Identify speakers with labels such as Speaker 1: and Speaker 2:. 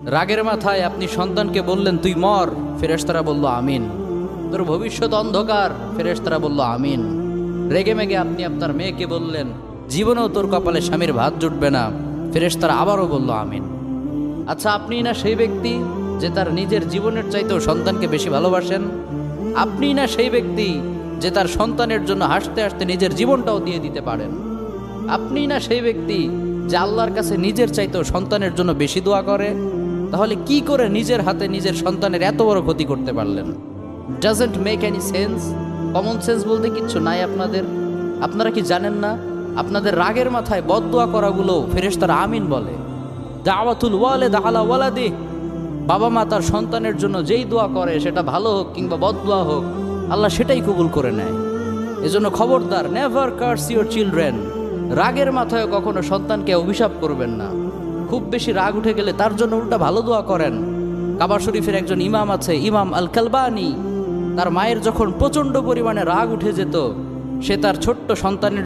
Speaker 1: রাগের মাথায় আপনি সন্তানকে বললেন তুই মর, ফেরেশতারা বলল আমিন। তোর ভবিষ্যৎ অন্ধকার, ফেরেশতারা বলল আমিন। রেগে মেগে আপনি আপনার মেয়েকে বললেন জীবনেও তোর কপালে স্বামীর ভাত জুটবে না, ফেরেশতারা আবারও বলল আমিন। আচ্ছা, আপনি না সেই ব্যক্তি যে তার নিজের জীবনের চাইতেও সন্তানকে বেশি ভালোবাসেন? আপনি না সেই ব্যক্তি যে তার সন্তানের জন্য হাসতে হাসতে নিজের জীবনটাও দিয়ে দিতে পারেন? আপনি না সেই ব্যক্তি যে আল্লাহর কাছে নিজের চাইতেও সন্তানের জন্য বেশি দোয়া করে? তাহলে কি করে নিজের হাতে নিজের সন্তানের এত বড় ক্ষতি করতে পারলেন? Doesn't make any sense. Common sense বলতে কিচ্ছু নাই আপনাদের? আপনারা কি জানেন না আপনাদের রাগের মাথায় বদদোয়া করাগুলো ফেরেশতারা আমিন বলে? দাওয়াতুল ওয়ালিদ আলা ওয়ালাদি, বাবা মা তার সন্তানের জন্য যেই দোয়া করে সেটা ভালো হোক কিংবা বদদোয়া হোক, আল্লাহ সেটাই কবুল করে নেয়। এজন্য খবরদার, নেভার কার্স ইউর চিলড্রেন। রাগের মাথায় কখনো সন্তানকে অভিশাপ করবেন না। খুব বেশি রাগ উঠে গেলে তার জন্য উল্টা ভালো দোয়া করেন। কাবা শরীফের একজন ইমাম আছে, ইমাম আল কালবানি। তার মায়ের যখন প্রচণ্ড পরিমাণে রাগ উঠে যেত, সে তার ছোট্ট সন্তানের